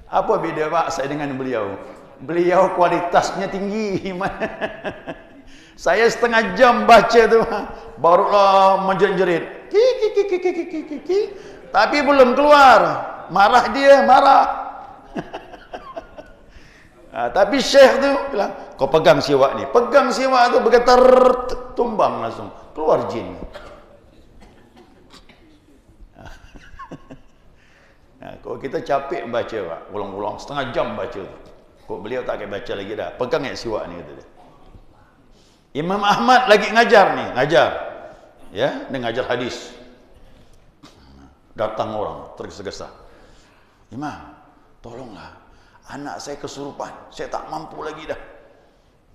Apa beda Pak saya dengan beliau? Beliau kualitasnya tinggi. Saya setengah jam baca tu, barulah menjerit-jerit. Tapi belum keluar. Marah dia, marah. Tapi Syekh tu bilang, kau pegang siwak ni. Pegang siwak tu bergetar, tumbang langsung. Keluar jin. Kalau kita capek baca Pak, ulang-ulang setengah jam baca tu. Kok beliau tak akan baca lagi dah. Pegang siwak ni kata dia. Imam Ahmad lagi ngajar ni, ngajar. Ya, dia ngajar hadis. Datang orang tergesa-gesa. Imam, tolonglah. Anak saya kesurupan. Saya tak mampu lagi dah.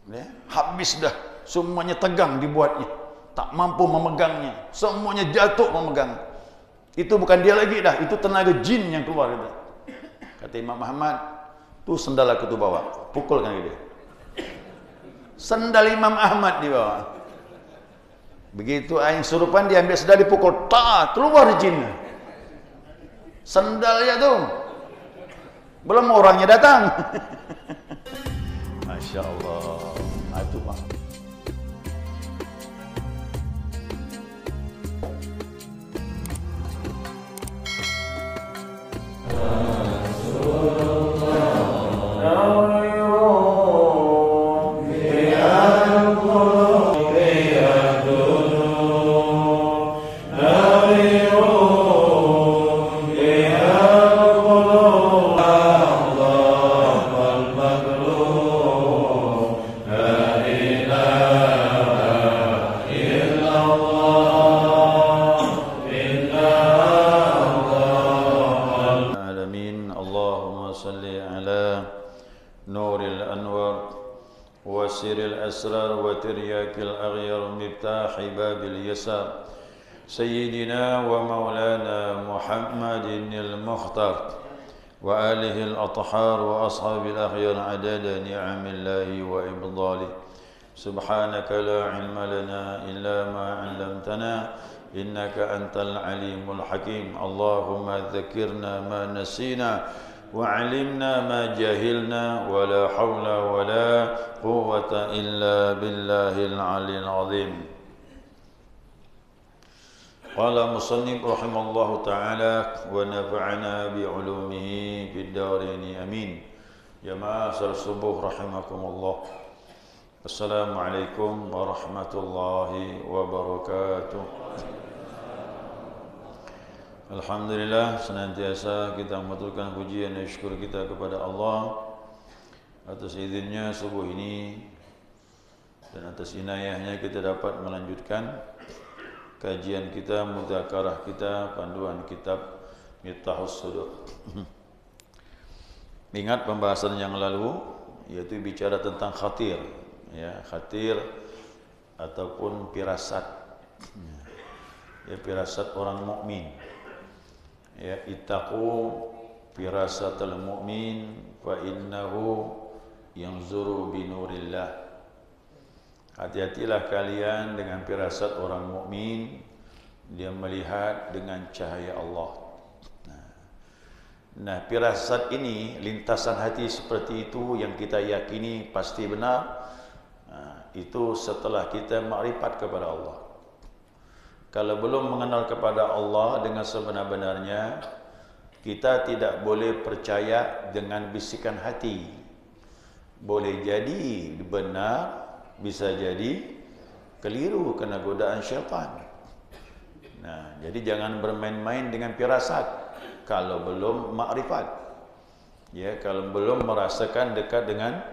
Ya, habis dah. Semuanya tegang dibuatnya. Tak mampu memegangnya. Semuanya jatuh memegang. Itu bukan dia lagi dah. Itu tenaga jin yang keluar. Kata Imam Ahmad, tu sendal aku tu bawa. Pukulkan dia. Sendal Imam Ahmad dibawa. Begitu yang surupan diambil sendal dipukul. Tak, keluar jin. Sendalnya tu. Belum orangnya datang. Masya Allah. Itu Pak. سيدنا ومولانا محمد المختار وآله الأطهار وأصحاب الأخيار عدد نعم الله وإفضاله سبحانك لا علم لنا إلا ما علمتنا إنك أنت العليم الحكيم اللهم ذكرنا ما نسينا وعلمنا ما جهلنا ولا حول ولا قوة إلا بالله العلي العظيم. قال مصنف رحمه الله تعالى ونفعنا بعلومه في الدارين امين. جماعة الصبح رحمكم الله. السلام عليكم ورحمة الله وبركاته. Alhamdulillah, senantiasa kita mengaturkan pujian dan syukur kita kepada Allah atas izinnya subuh ini dan atas inayahnya kita dapat melanjutkan kajian kita, mudzakarah kita, panduan kitab Miftahus Sudur. Ingat pembahasan yang lalu, yaitu bicara tentang khatir, ya, khatir ataupun firasat, ya, firasat orang mukmin. Ya, ittaqu firasatal mu'min fa innahu yanzuru binurillah. Hati-hatilah kalian dengan firasat orang mukmin, dia melihat dengan cahaya Allah. Nah, firasat ini, lintasan hati seperti itu yang kita yakini pasti benar. Itu setelah kita makrifat kepada Allah. Kalau belum mengenal kepada Allah dengan sebenar-benarnya, kita tidak boleh percaya dengan bisikan hati. Boleh jadi benar, bisa jadi keliru kena godaan syaitan. Nah, jadi jangan bermain-main dengan firasat kalau belum makrifat. Ya, kalau belum merasakan dekat dengan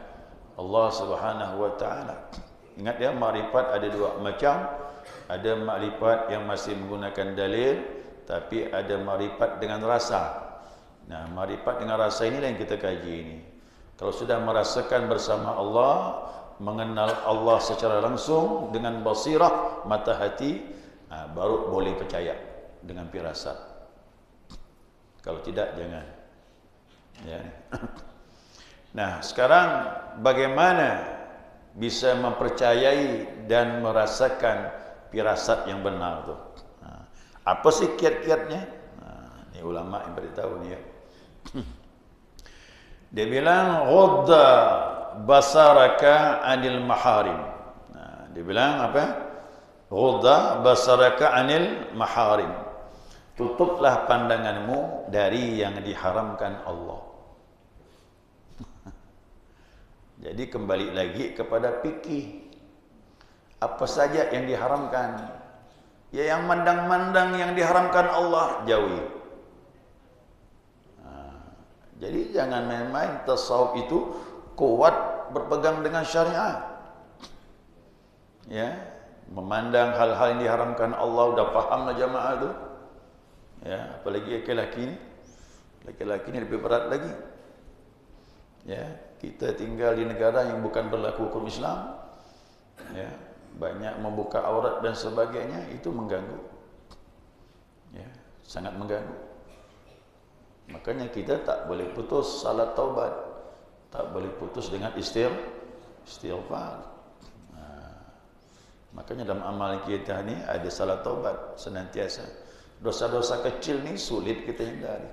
Allah Subhanahu wa taala. Ingat ya, makrifat ada dua macam. Ada makrifat yang masih menggunakan dalil, tapi ada makrifat dengan rasa. Nah, makrifat dengan rasa inilah yang kita kaji ini. Kalau sudah merasakan bersama Allah, mengenal Allah secara langsung dengan basirah mata hati, baru boleh percaya dengan firasat. Kalau tidak, jangan. Ya. Nah, sekarang bagaimana bisa mempercayai dan merasakan firasat yang benar tu? Apa sih kiat-kiatnya? Ini ulama yang beritahu ni ya. Dia bilang ghudda basaraka anil maharim. Nah, dia bilang apa? Ghudda basaraka anil maharim. Tutuplah pandanganmu dari yang diharamkan Allah. Jadi kembali lagi kepada fikih. Apa saja yang diharamkan? Ya yang mandang-mandang yang diharamkan Allah jauhi. Jadi jangan main-main. Tasawuf itu kuat berpegang dengan syariat. Ya, memandang hal-hal yang diharamkan Allah, udah pahamlah jamaah itu. Ya, apalagi laki-laki ini. Laki-laki ini lebih berat lagi. Ya, kita tinggal di negara yang bukan berlaku hukum Islam. Ya, banyak membuka aurat dan sebagainya, itu mengganggu. Ya, sangat mengganggu. Makanya kita tak boleh putus salat taubat, tak boleh putus dengan istighfar. Makanya dalam amal kita ni ada salat taubat senantiasa. Dosa-dosa kecil ni sulit kita hindari.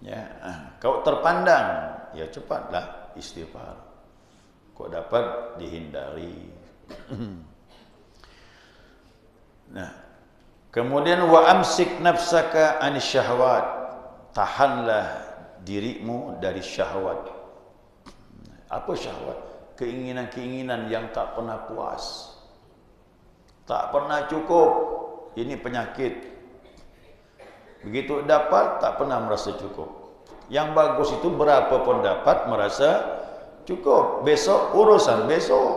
Ya, kau terpandang, ya cepatlah istighfar. Kau dapat dihindari. Nah, kemudian wa amsik nafsaka anis syahwat. Tahanlah dirimu dari syahwat. Apa syahwat? Keinginan-keinginan yang tak pernah puas. Tak pernah cukup. Ini penyakit. Begitu dapat tak pernah merasa cukup. Yang bagus itu berapa pun dapat merasa cukup. Besok urusan besok.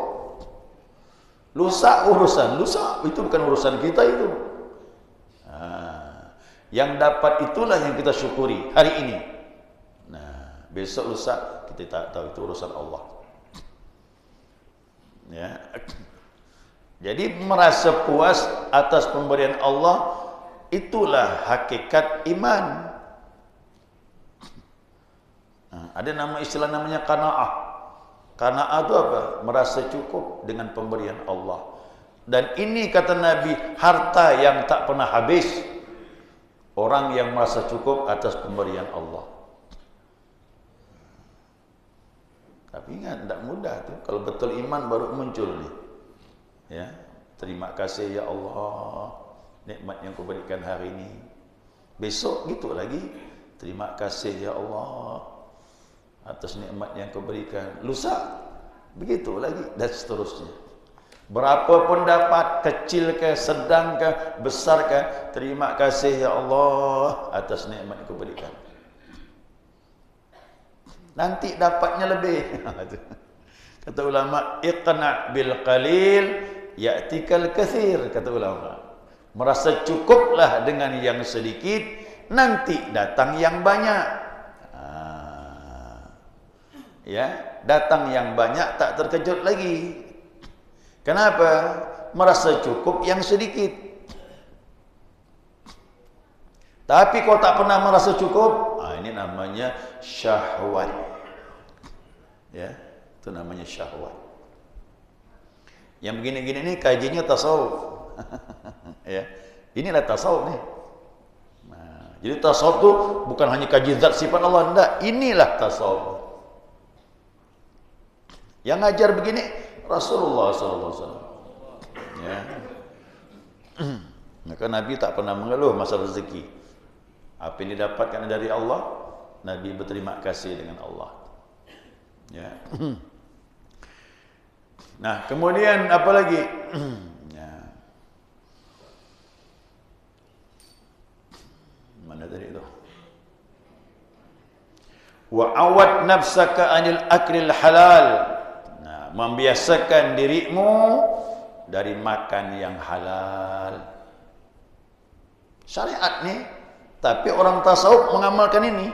Lusa urusan lusa. Itu bukan urusan kita itu. Yang dapat itulah yang kita syukuri hari ini. Nah, besok lusa kita tak tahu, itu urusan Allah. Ya. Jadi merasa puas atas pemberian Allah, itulah hakikat iman. Ada nama istilah namanya qanaah. Qanaah itu apa? Merasa cukup dengan pemberian Allah. Dan ini kata Nabi, harta yang tak pernah habis. Orang yang merasa cukup atas pemberian Allah. Tapi ingat, tidak mudah tu. Kalau betul iman baru muncul ni. Ya, terima kasih ya Allah, nikmat yang kau berikan hari ini. Besok gitu lagi, terima kasih ya Allah atas nikmat yang kau berikan. Lusa, begitu lagi dan seterusnya. Berapa pun dapat, kecil ke, sedang ke, besar ke, terima kasih ya Allah atas nikmat yang kau berikan. Nanti dapatnya lebih. Kata ulama, iqna' bil qalil ya'tikal katsir, kata ulama. Merasa cukuplah dengan yang sedikit, nanti datang yang banyak. Ya, datang yang banyak tak terkejut lagi. Kenapa? Merasa cukup yang sedikit. Tapi kau tak pernah merasa cukup, ini namanya syahwat. Ya, itu namanya syahwat. Yang begini-gini ini kajiannya tasawuf. Ya, inilah tasawuf nih. Nah, jadi tasawuf itu bukan hanya kaji zat sifat Allah, enggak. Inilah tasawuf. Yang ngajar begini Rasulullah SAW. Ya. Maka Nabi tak pernah mengeluh masalah rezeki. Apa yang didapatkan dari Allah, Nabi berterima kasih dengan Allah. Ya. Nah, kemudian apa lagi? Ya. Mana tadi itu? Wa awad nafsaka anil aklil halal. Membiasakan dirimu dari makan yang halal. Syariat nih, tapi orang tasawuf mengamalkan ini.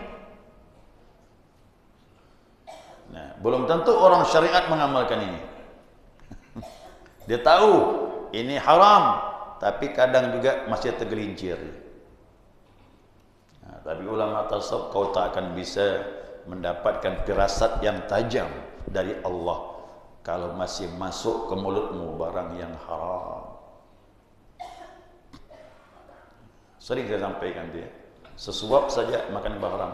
Nah, belum tentu orang syariat mengamalkan ini. Dia tahu ini haram, tapi kadang juga masih tergelincir. Nah, tapi ulama tasawuf kau tak akan bisa mendapatkan firasat yang tajam dari Allah kalau masih masuk ke mulutmu barang yang haram. Sering saya sampaikan dia, sesuap saja makan barang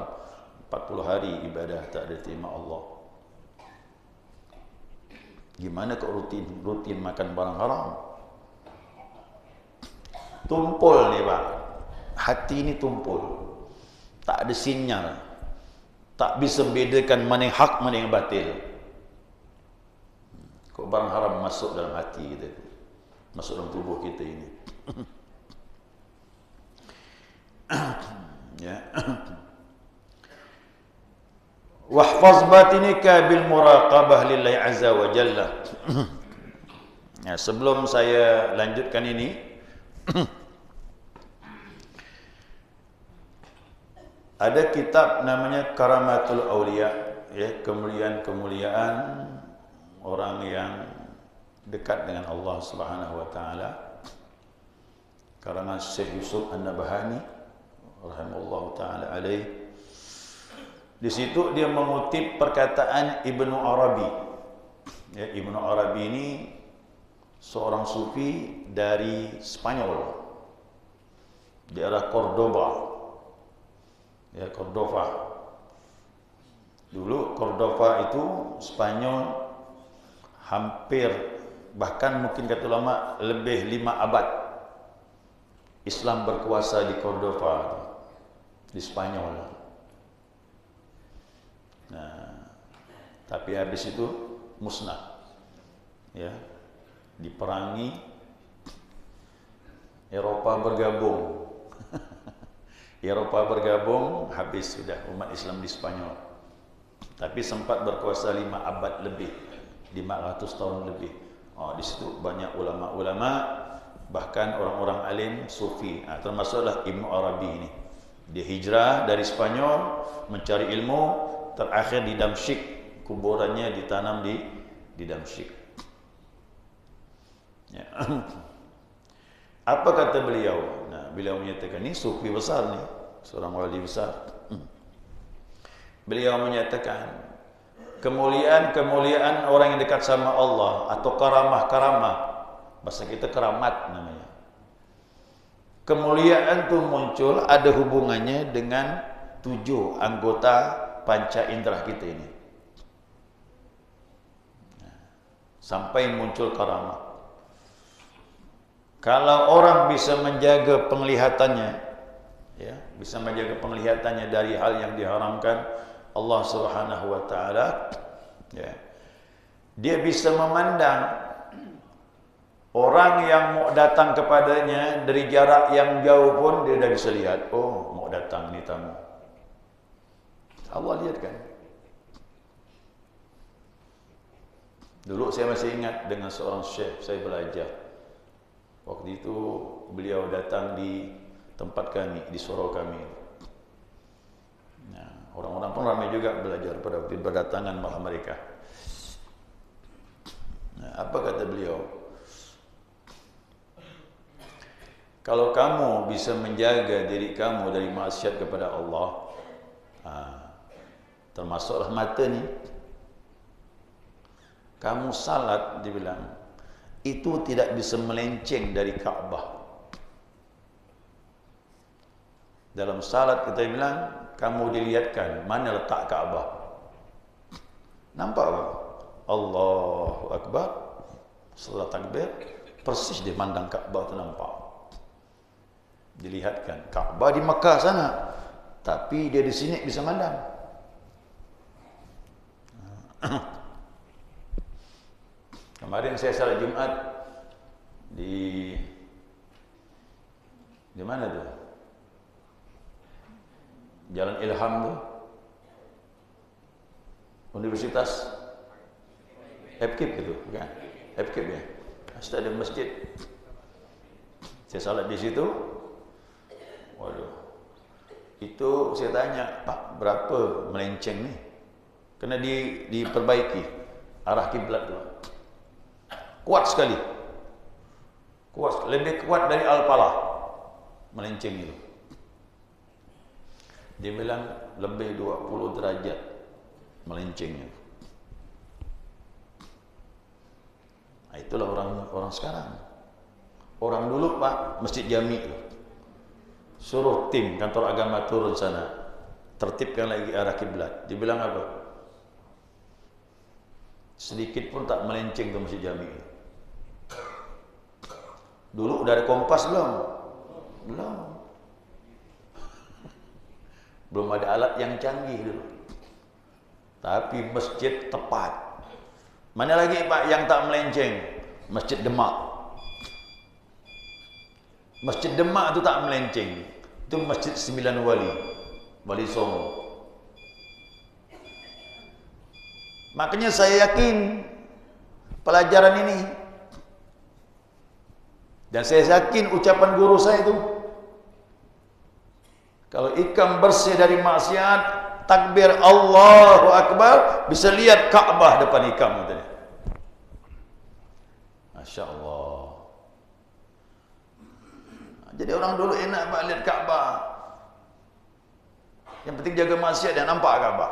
40 40 hari ibadah tak diterima Allah. Gimana kau rutin makan barang haram? Tumpul ni Pak. Hati ni tumpul. Tak ada sinyal. Tak bisa bedakan mana yang hak, mana yang batil. Kok barang haram masuk dalam hati kita, masuk dalam tubuh kita ini. Ya. Wahfaz batinika bil muraqabah lillahi azza wa jalla. Ya, sebelum saya lanjutkan ini, ada kitab namanya Karamatul Auliya, ya, kemuliaan-kemuliaan orang yang dekat dengan Allah Subhanahu wa taala. Karangan Syekh Yusuf An-Nabhani rahimahullahu taala alaih. Di situ dia mengutip perkataan Ibnu Arabi. Ya, Ibnu Arabi ini seorang sufi dari Spanyol, daerah Cordoba. Ya, Cordova. Dulu Cordova itu Spanyol hampir, bahkan mungkin kata ulama lebih 5 abad Islam berkuasa di Cordova, di Spanyol. Nah, tapi habis itu musnah, ya, diperangi, Eropa bergabung, Eropa bergabung, habis sudah umat Islam di Spanyol. Tapi sempat berkuasa 5 abad lebih, 500 tahun lebih. Oh, di situ banyak ulama-ulama, bahkan orang-orang alim sufi. Termasuklah Ibnu Arabi ini. Dia hijrah dari Spanyol mencari ilmu, terakhir di Damsyik, kuburannya ditanam di Damsyik. Ya. Apa kata beliau? Nah, beliau menyatakan, ini sufi besar nih, seorang wali besar. Beliau menyatakan, kemuliaan-kemuliaan orang yang dekat sama Allah atau karamah-karamah, bahasa kita keramat namanya. Kemuliaan itu muncul ada hubungannya dengan 7 anggota panca indera kita ini. Sampai muncul karamah. Kalau orang bisa menjaga penglihatannya, ya, bisa menjaga penglihatannya dari hal yang diharamkan Allah Subhanahu wa taala, ya, dia bisa memandang orang yang mau datang kepadanya dari jarak yang jauh pun dia dah bisa lihat, oh, mau datang ni tamu. Allah lihat kan. Dulu saya masih ingat dengan seorang syekh saya belajar. Waktu itu beliau datang di tempat kami, di surau kami. Nah, orang-orang pun ramai juga belajar pada waktu berdatangan malam mereka. Nah, apa kata beliau? Kalau kamu bisa menjaga diri kamu dari maksiat kepada Allah, termasuklah mata ni, kamu salat, dibilang, itu tidak bisa melenceng dari Ka'bah. Dalam salat kita bilang, kamu dilihatkan mana letak Ka'bah. Nampak tak? Allahu Akbar, setelah takbir, persis dia mandang Ka'bah tu nampak. Dilihatkan Ka'bah di Mekah sana, tapi dia di sini bisa mandang. Kemarin saya salat Jumat di mana tu? Jalan Ilham tu, Universitas FKIP itu, bukan? FKIP ya, stadion masjid. Saya salat di situ. Waduh, itu saya tanya, Pak, berapa melenceng ni? Kena diperbaiki arah kiblat tu. Kuat sekali, kuat, lebih kuat dari Al-Falah melenceng itu. Dia bilang lebih 20 derajat melencengnya. Nah, itulah orang sekarang. Orang dulu, Pak, Masjid Jami itu, suruh tim kantor agama turun sana, tertibkan lagi arah kiblat. Dibilang apa? Sedikit pun tak melenceng ke Masjid Jami. Dulu udah ada kompas belum? Belum. Belum ada alat yang canggih dulu. Tapi masjid tepat. Mana lagi Pak yang tak melenceng? Masjid Demak. Masjid Demak itu tak melenceng. Itu Masjid Sembilan Wali. Wali Songo. Makanya saya yakin pelajaran ini, dan saya yakin ucapan guru saya itu, kalau ikam bersih dari maksiat, takbir Allahu Akbar, bisa lihat Ka'bah depan ikam. Masya Allah. Jadi orang dulu enak Pak lihat Ka'bah. Yang penting jaga maksiat dan nampak Ka'bah.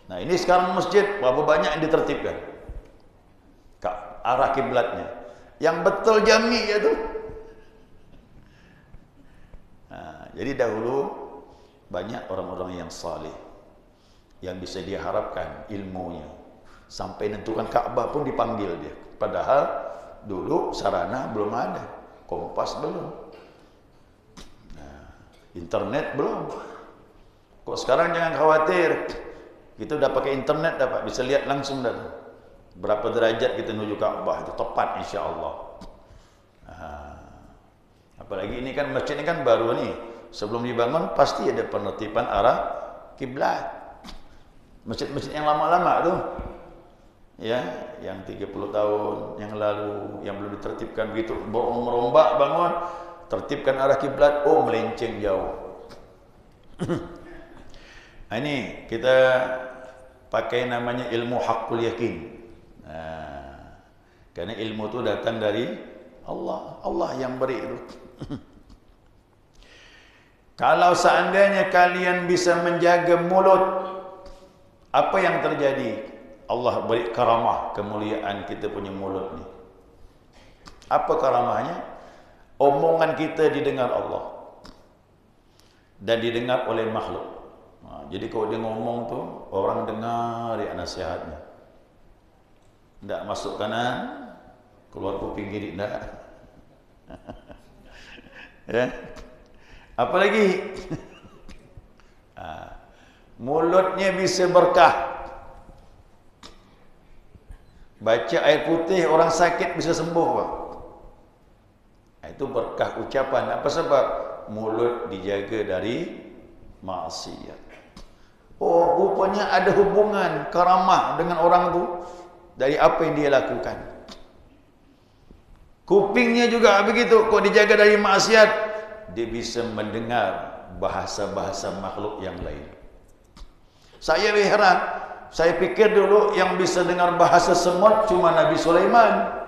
Nah ini sekarang masjid, berapa banyak yang ditertibkan ke arah kiblatnya. Yang betul jami ya tuh. Nah, jadi dahulu banyak orang-orang yang saleh yang bisa diharapkan ilmunya sampai nentukan Ka'bah pun dipanggil dia. Padahal dulu sarana belum ada, kompas belum, nah, internet belum. Kok sekarang jangan khawatir, kita udah pakai internet dah Pak, bisa lihat langsung dah berapa derajat kita menuju Ka'bah, itu tepat insya-Allah. Apalagi ini kan masjid ini kan baru nih, sebelum dibangun pasti ada penertiban arah kiblat. Masjid-masjid yang lama-lama tuh, ya, yang 30 tahun yang lalu yang belum ditertibkan begitu, merombak bangun, tertibkan arah kiblat, oh melenceng jauh. Nah, ini kita pakai namanya ilmu haqqul yakin. Nah, karena ilmu itu datang dari Allah, Allah yang beri itu. Kalau seandainya kalian bisa menjaga mulut, apa yang terjadi? Allah beri karamah, kemuliaan kita punya mulut ni. Apa karamahnya? Omongan kita didengar Allah dan didengar oleh makhluk. Nah, jadi kalau dia ngomong tu, orang dengar ya nasihatnya. Tidak masuk kanan, keluar kuping kiri, tidak. Ya. Apalagi mulutnya bisa berkah. Baca air putih orang sakit bisa sembuh Pak. Itu berkah ucapan. Apa sebab? Mulut dijaga dari maksiat. Oh, rupanya ada hubungan karamah dengan orang tu dari apa yang dia lakukan. Kupingnya juga begitu. Kok dijaga dari maksiat, dia bisa mendengar bahasa-bahasa makhluk yang lain. Saya heran. Saya pikir dulu yang bisa dengar bahasa semut cuma Nabi Sulaiman.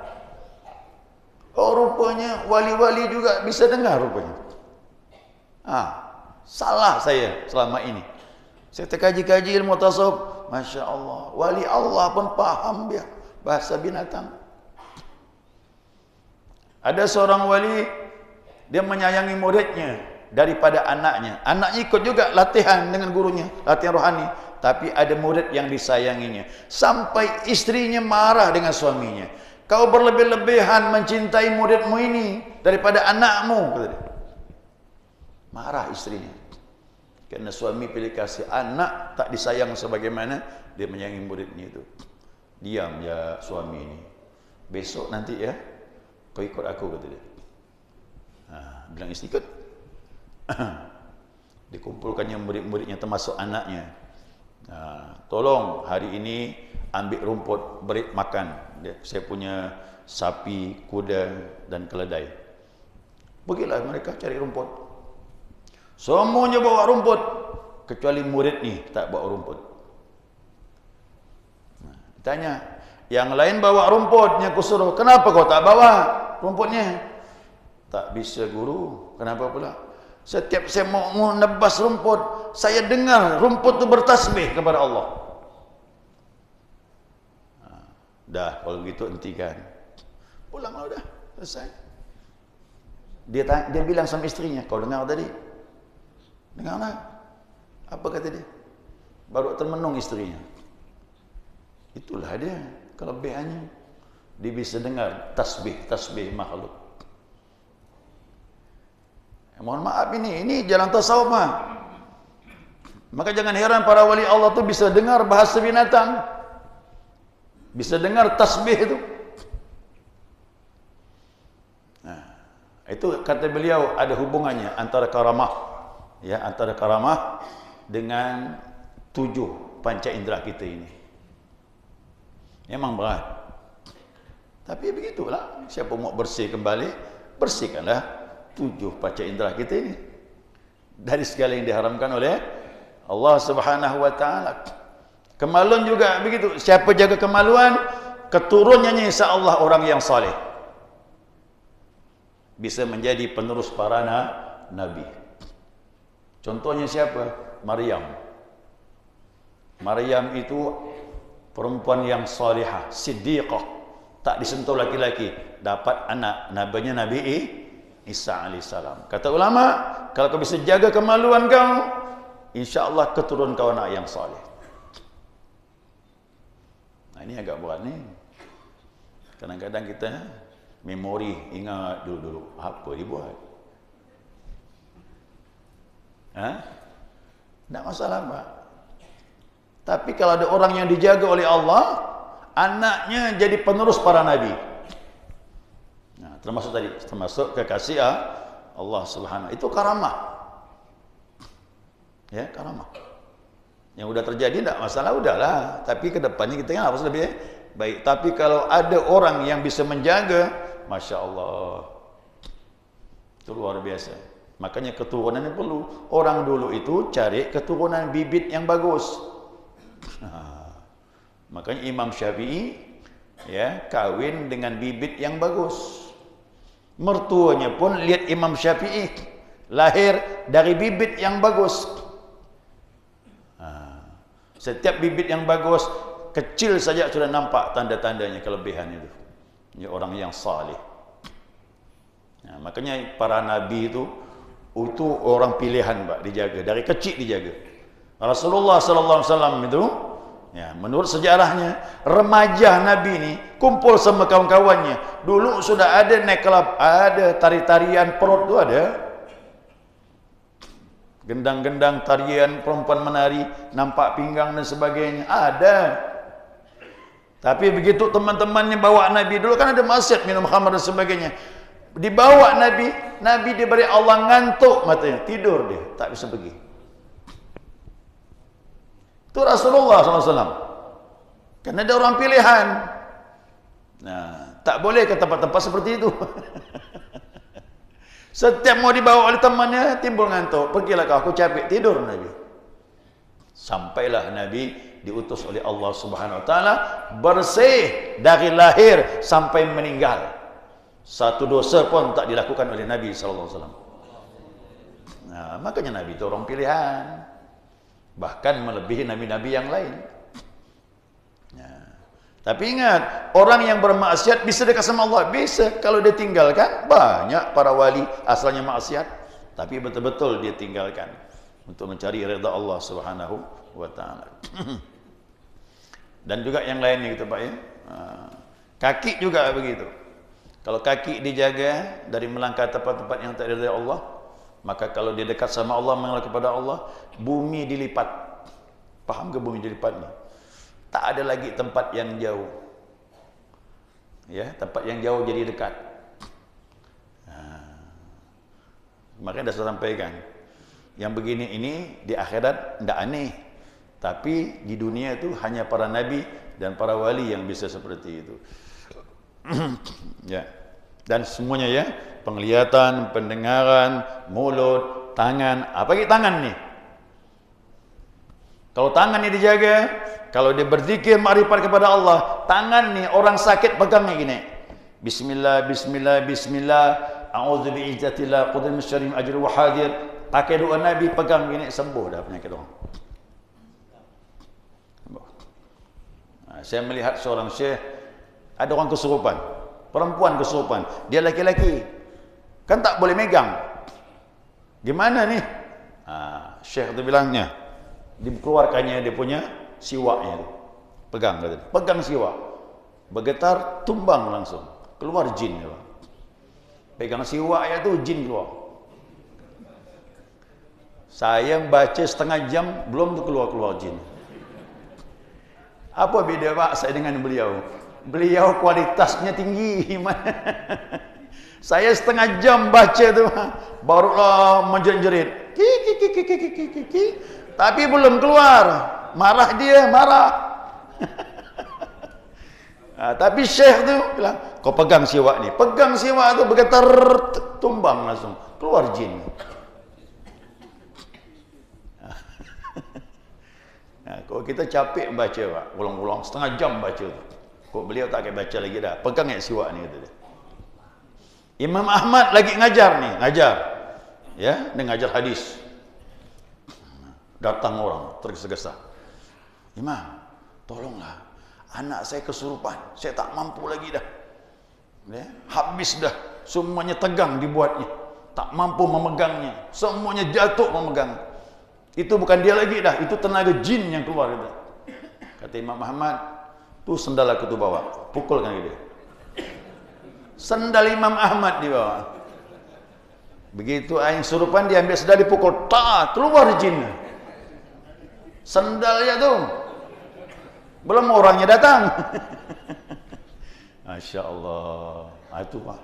Oh, rupanya wali-wali juga bisa dengar rupanya. Salah saya selama ini. Saya terkaji-kaji ilmu tasawuf, Masya Allah, wali Allah pun paham dia bahasa binatang. Ada seorang wali, dia menyayangi muridnya daripada anaknya. Anaknya ikut juga latihan dengan gurunya, latihan rohani. Tapi ada murid yang disayanginya. Sampai istrinya marah dengan suaminya. Kau berlebih-lebihan mencintai muridmu ini daripada anakmu, kata dia. Marah istrinya. Karena suami pilih kasih anak tak disayang sebagaimana dia menyayangi muridnya itu. Diam ya suami ini. Besok nanti ya, kau ikut aku, kata dia. Bilang istri ikut. Dikumpulkannya murid-muridnya termasuk anaknya. Tolong hari ini ambil rumput, beri makan. Saya punya sapi, kuda dan keledai. Pergilah mereka cari rumput. Semuanya bawa rumput, kecuali murid ni tak bawa rumput. Tanya, yang lain bawa rumputnya, aku suruh, kenapa kau tak bawa rumputnya? Tak bisa guru. Kenapa pula? Setiap saya mau nebas rumput, saya dengar rumput itu bertasbih kepada Allah. Dah, kalau begitu hentikan. Pulanglah dah, selesai. Dia bilang sama istrinya, kau dengar tadi? Dengarlah. Apa kata dia? Baru termenung istrinya. Itulah dia kelebihannya. Dia bisa dengar tasbih makhluk. Mohon maaf, ini jalan tasawuf mah. Maka jangan heran para wali Allah tu bisa dengar bahasa binatang, bisa dengar tasbih itu. Nah, itu kata beliau ada hubungannya antara karamah, ya, antara karamah dengan 7 panca indera kita ini. Memang berat. Tapi begitulah, siapa mau bersih kembali, bersihkanlah 7 panca indera kita ini dari segala yang diharamkan oleh Allah Subhanahu wa taala. Kemaluan juga begitu. Siapa jaga kemaluan, keturunannya insya-Allah orang yang saleh. Bisa menjadi penerus para nabi. Contohnya siapa? Maryam. Maryam itu perempuan yang salihah, siddiqah, tak disentuh laki-laki, dapat anak, nabinya Nabi Isa alaihissalam. Kata ulama, kalau kau bisa jaga kemaluan kau, insya-Allah keturunan kau anak yang saleh. Nah, ini agak berat nih. Kadang-kadang kita memori ingat dulu-dulu apa dibuat. Tak masalah, Pak. Tapi kalau ada orang yang dijaga oleh Allah, anaknya jadi penerus para nabi. Nah, termasuk kekasih Allah Subhanahu. Itu karamah. Ya, karamah. Yang udah terjadi tidak masalah, udahlah. Tapi ke depannya kita harus lebih baik. Tapi kalau ada orang yang bisa menjaga, Masya Allah, itu luar biasa. Makanya keturunan ini perlu. Orang dulu itu cari keturunan bibit yang bagus. Makanya Imam Syafi'i ya kawin dengan bibit yang bagus. Mertuanya pun lihat Imam Syafi'i lahir dari bibit yang bagus. Setiap bibit yang bagus, kecil saja sudah nampak tanda-tandanya kelebihan itu. Ini orang yang saleh. Nah, makanya para nabi itu orang pilihan, Pak, dijaga dari kecil dijaga. Rasulullah sallallahu alaihi wasallam itu, ya, menurut sejarahnya remaja nabi ini kumpul sama kawan-kawannya. Dulu sudah ada naik kelab, ada tari-tarian perut tu ada. Gendang-gendang tarian perempuan menari, nampak pinggang dan sebagainya, ada. Tapi begitu teman-temannya bawa Nabi, dulu kan ada maksiat, minum khamar dan sebagainya, dibawa Nabi diberi Allah ngantuk matanya, tidur dia, tak bisa pergi. Itu Rasulullah SAW. Karena ada orang pilihan. Nah, tak boleh ke tempat-tempat seperti itu. Setiap mau dibawa oleh temannya timbul ngantuk. Pergilah kau, aku capek, tidur Nabi. Sampailah Nabi diutus oleh Allah Subhanahu wa taala bersih dari lahir sampai meninggal. Satu dosa pun tak dilakukan oleh Nabi sallallahu alaihi wasallam. Nah, makanya Nabi itu orang pilihan. Bahkan melebihi nabi-nabi yang lain. Tapi ingat, orang yang bermaksiat bisa dekat sama Allah, bisa. Kalau dia tinggalkan, banyak para wali asalnya maksiat, tapi betul-betul dia tinggalkan untuk mencari redha Allah Subhanahu wa taala. Dan juga yang lainnya gitu, Pak, ya. Kaki juga begitu. Kalau kaki dijaga dari melangkah tempat-tempat yang tak diridhai Allah, maka kalau dia dekat sama Allah, mengenal kepada Allah, bumi dilipat. Paham ke bumi dilipat ni? Tak ada lagi tempat yang jauh. Ya, tempat yang jauh jadi dekat. Makanya dah saya sampaikan, yang begini ini di akhirat tidak aneh, tapi di dunia itu hanya para nabi dan para wali yang bisa seperti itu. Ya, dan semuanya ya, penglihatan, pendengaran, mulut, tangan. Apa lagi tangan nih? Kalau tangan ini dijaga, kalau dia berzikir makrifat kepada Allah, tangan nih orang sakit pegangnya gini. Bismillah, bismillah, bismillah. A'udzu bi'izzatillah qudri min syarri ajri wa hadir. Pakai doa Nabi, pegang gini, sembuh dah penyakit orang. Saya melihat seorang syekh, ada orang kesurupan, perempuan kesurupan, dia laki-laki, kan tak boleh megang. Gimana nih? Syekh itu bilangnya, dikeluarkannya dia punya siwaknya itu. Pegang kata dia. Pegang siwak. Bergetar, tumbang langsung. Keluar jin dia. Pegang siwaknya tu jin keluar. Saya baca setengah jam belum tu keluar jin. Apa beda Pak saya dengan beliau? Beliau kualitasnya tinggi. Saya setengah jam baca tu barulah menjerit-jerit. Tapi belum keluar. Marah dia, marah. Tapi syekh tu bilang, kau pegang siwak ni. Pegang siwak tu bergetar, tumbang langsung. Keluar jin. Kalau kita capek baca Pak, ulang-ulang setengah jam baca tu. Kok beliau tak akan baca lagi dah. Pegang siwak ni kata dia. Imam Ahmad lagi ngajar ni, ngajar. Ya, dia ngajar hadis. Datang orang tergesa-gesa. Imam, tolonglah. Anak saya kesurupan. Saya tak mampu lagi dah. Ya, habis dah. Semuanya tegang dibuatnya. Tak mampu memegangnya. Semuanya jatuh memegang. Itu bukan dia lagi dah. Itu tenaga jin yang keluar. Kata Imam Ahmad, tu sendal aku tu bawa. Pukulkan dia. Sendal Imam Ahmad dibawa. Begitu aing surupan dia ambil sendal dipukul. Tak, keluar jin. Sendalnya tu. Belum orangnya datang. Masya Allah. Itu Pak.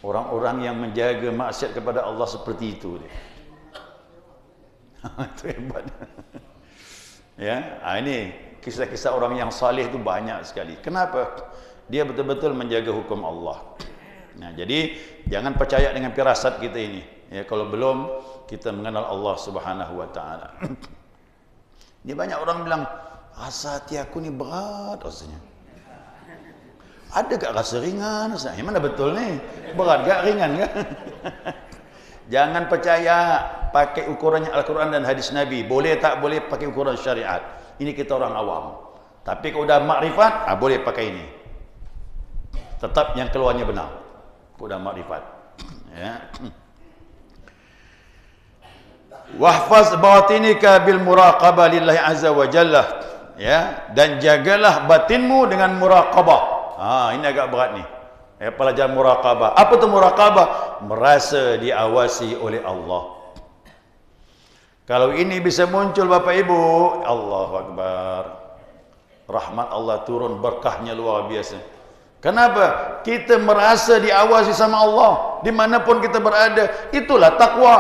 Orang-orang yang menjaga maksiat kepada Allah seperti itu dia. Itu hebat. Ya, ini kisah-kisah orang yang saleh itu banyak sekali. Kenapa? Dia betul-betul menjaga hukum Allah. Nah, jadi jangan percaya dengan firasat kita ini. Ya, kalau belum kita mengenal Allah Subhanahu wa taala. Ini banyak orang bilang, "Rasa hati aku ni berat rasanya." Ada gak rasa ringan? Yang mana betul ni? Berat gak ringan gak? Jangan percaya pakai ukurannya Al-Quran dan hadis Nabi. Boleh tak boleh pakai ukuran syariat. Ini kita orang awam. Tapi kalau dah makrifat, boleh pakai ini. Tetap yang keluarnya benar. Kalau dah makrifat. Ya. Wahfaz batinika bil muraqabah lillahi azza wa jalla. Ya, dan jagalah batinmu dengan muraqabah. Ini agak berat ni. Pelajaran muraqabah. Apa tu muraqabah? Merasa diawasi oleh Allah. Kalau ini bisa muncul Bapak Ibu, Allahu Akbar. Rahmat Allah turun, berkahnya luar biasa. Kenapa? Kita merasa diawasi sama Allah dimanapun kita berada. Itulah takwa.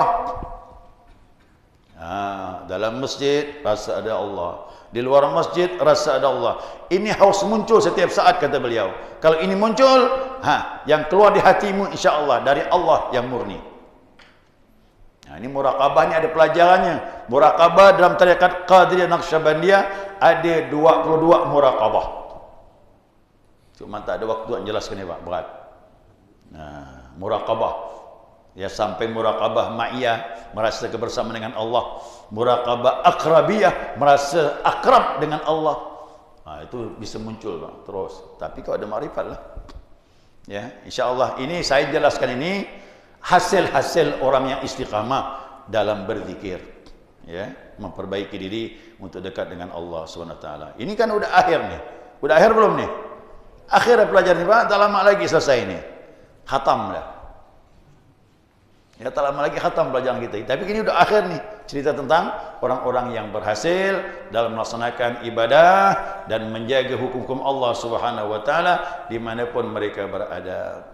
Dalam masjid rasa ada Allah. Di luar masjid rasa ada Allah. Ini harus muncul setiap saat kata beliau. Kalau ini muncul, yang keluar di hatimu insya-Allah dari Allah yang murni. Ini muraqabah ni ada pelajarannya. Muraqabah dalam tarekat Qadiriyah Naqsyabandiyah ada 22 muraqabah. Cuma tak ada waktu nak jelaskan ni Pak, berat. Muraqabah. Ya, sampai muraqabah ma'iyah, merasa kebersamaan dengan Allah. Muraqabah akrabiyah, merasa akrab dengan Allah. Itu bisa muncul Pak, terus. Tapi kalau ada makrifat lah. Ya, insya-Allah ini saya jelaskan ini hasil-hasil orang yang istiqamah dalam berzikir. Ya, memperbaiki diri untuk dekat dengan Allah SWT. Ini kan udah akhir nih. Udah akhir belum nih? Akhir pelajaran ini Pak, tak lama lagi selesai ini. Khatam dah. Ya, tak lama lagi khatam pelajaran kita. Tapi ini udah akhir nih. Cerita tentang orang-orang yang berhasil dalam melaksanakan ibadah dan menjaga hukum-hukum Allah Subhanahu wa taala dimanapun mereka berada.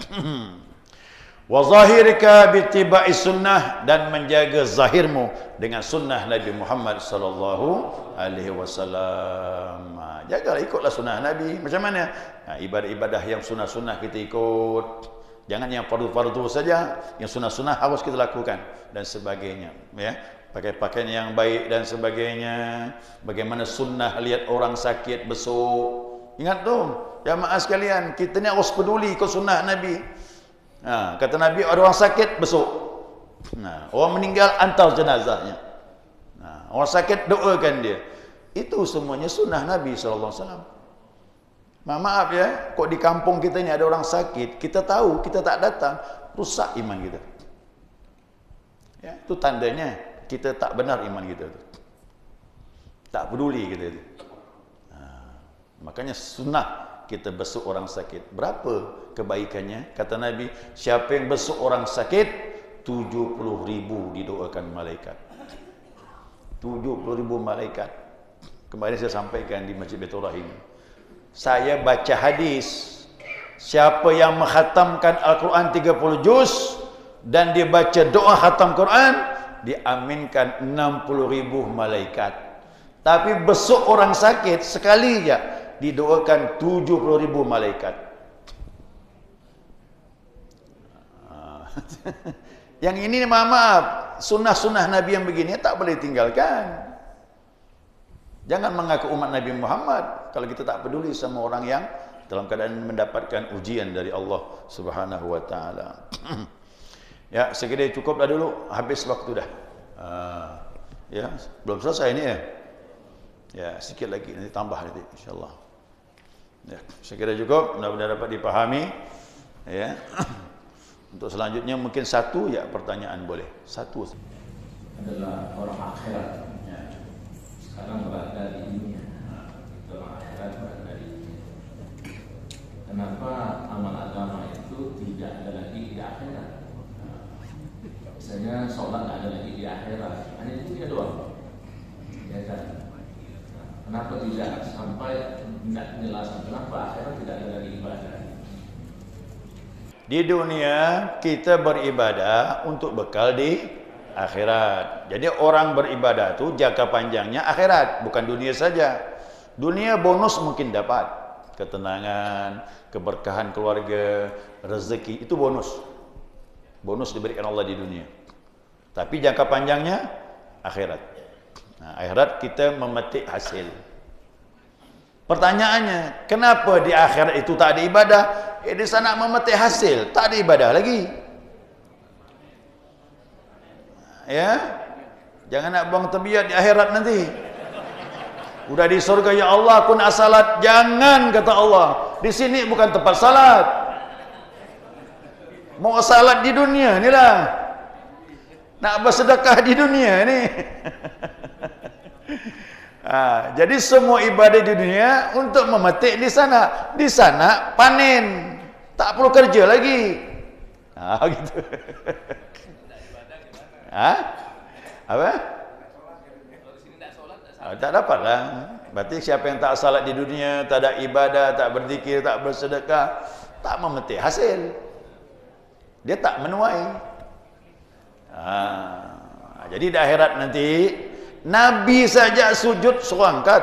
Wa zahirika bittiba'i sunnah, dan menjaga zahirmu dengan sunnah Nabi Muhammad sallallahu alaihi wasallam. Jagalah, ikutlah sunnah Nabi. Macam mana? Ibadah-ibadah yang sunnah-sunnah kita ikut. Jangan yang fardu-fardu saja, yang sunnah-sunnah harus kita lakukan dan sebagainya. Ya, pakai pakaian yang baik dan sebagainya. Bagaimana sunnah lihat orang sakit besuk. Ingat tu, jamaah sekalian, kita ni harus peduli ke sunnah Nabi. Kata Nabi, ada orang sakit besuk. Orang meninggal antar jenazahnya. Orang sakit doakan dia. Itu semuanya sunnah Nabi SAW. Maaf ya, kok di kampung kita ini ada orang sakit, kita tahu, kita tak datang, rusak iman kita. Ya, itu tandanya kita tak benar iman kita. Tak peduli kita itu. Makanya sunnah kita besuk orang sakit. Berapa kebaikannya? Kata Nabi, siapa yang besuk orang sakit, 70,000 didoakan malaikat. 70,000 malaikat. Kemarin saya sampaikan di Masjid Baitur Rahim. Saya baca hadis, siapa yang menghatamkan Al-Quran 30 juz dan dia baca doa khatam Quran, diaminkan 60,000 malaikat. Tapi besuk orang sakit sekali je didoakan 70,000 malaikat. Yang ini maaf, sunnah-sunnah Nabi yang begini tak boleh tinggalkan. Jangan mengaku umat Nabi Muhammad kalau kita tak peduli sama orang yang dalam keadaan mendapatkan ujian dari Allah Subhanahu wa taala. Ya, sekiranya cukuplah dulu, habis waktu dah. Ya, belum selesai ini ya. Ya, sikit lagi nanti tambah nanti insyaallah. Ya, sekiranya cukup, mudah-mudahan dapat dipahami. Ya. Untuk selanjutnya mungkin satu ya pertanyaan boleh. Satu adalah orang akhirat. Ya. Sekarang berada di dunia. Orang akhirat berada di dunia. Kenapa amal agama itu tidak ada lagi di akhirat? Misalnya sholat tidak ada lagi di akhirat, hanya di dunia doang. Ya kan? Kenapa tidak sampai tidak penjelasan kenapa akhirat tidak ada lagi ibadah? Di dunia kita beribadah untuk bekal di akhirat. Jadi orang beribadah itu jangka panjangnya akhirat, bukan dunia saja. Dunia bonus mungkin dapat, ketenangan, keberkahan keluarga, rezeki, itu bonus. Bonus diberikan Allah di dunia. Tapi jangka panjangnya akhirat. Nah, akhirat kita memetik hasil. Pertanyaannya, kenapa di akhirat itu tak ada ibadah? Di sana memetik hasil, tak ada ibadah lagi. Ya, jangan nak buang tebiat di akhirat nanti. Udah di surga, ya Allah, kun asalat. Jangan, kata Allah. Di sini bukan tempat salat. Mau salat di dunia ni lah. Nak bersedekah di dunia ni. Jadi semua ibadah di dunia untuk memetik di sana. Di sana panen, tak perlu kerja lagi. Gitu. Apa? Tak dapat lah. Berarti siapa yang tak salat di dunia, tak ada ibadah, tak berzikir, tak bersedekah, tak memetik hasil. Dia tak menuai. Jadi di akhirat nanti Nabi saja sujud serangkat.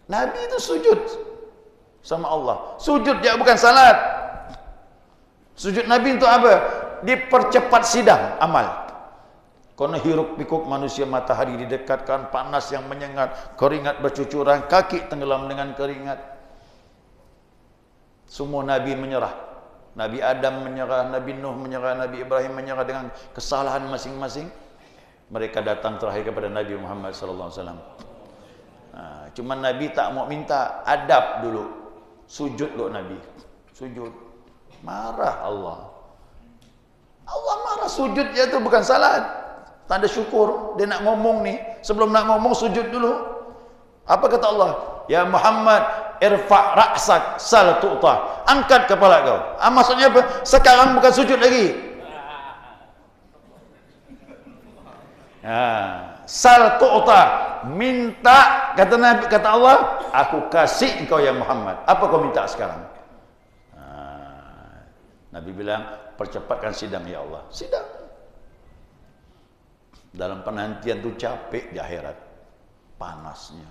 Nabi itu sujud sama Allah. Sujud dia bukan salat. Sujud Nabi untuk apa? Dipercepat sidang amal. Karena hiruk pikuk manusia, matahari didekatkan, panas yang menyengat, keringat bercucuran, kaki tenggelam dengan keringat. Semua Nabi menyerah. Nabi Adam menyerah, Nabi Nuh menyerah, Nabi Ibrahim menyerah dengan kesalahan masing-masing. Mereka datang terakhir kepada Nabi Muhammad sallallahu alaihi wasallam. Cuma Nabi tak mau minta, adab dulu. Sujud dulu Nabi. Sujud. Marah Allah. Allah marah, sujud dia tu bukan salat. Tanda syukur. Dia nak ngomong ni, sebelum nak ngomong sujud dulu. Apa kata Allah? Ya Muhammad, irfa' ra'sak sal tu'ta. Angkat kepala kau. Maksudnya apa? Sekarang bukan sujud lagi. Sal tu'ta, minta, kata Nabi, kata Allah, aku kasih engkau ya Muhammad. Apa kau minta sekarang? Nabi bilang, percepatkan sidang ya Allah. Sidang. Dalam penantian tu capek di akhirat, panasnya,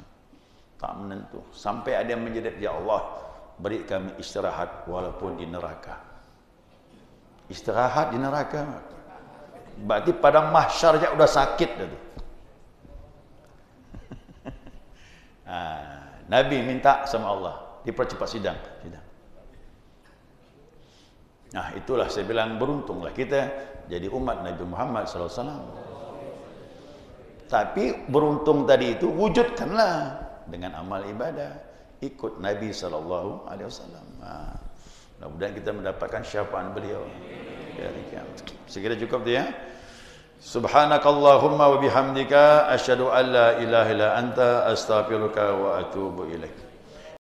tak menentu. Sampai ada yang menjerit, ya Allah, beri kami istirahat walaupun di neraka. Istirahat di neraka. Berarti pada mahsyar je udah sakit dah tu. Nabi minta sama Allah dipercepat sidang. Nah, itulah saya bilang beruntunglah kita jadi umat Nabi Muhammad SAW. Tapi beruntung tadi itu wujudkanlah dengan amal ibadah, ikut Nabi SAW. Mudah-mudahan kita mendapatkan syafaat beliau. Sekira cukup dia. Subhanakallahumma wa bihamdika asyhadu an la ilaha illa anta astaghfiruka wa atubu ilaik.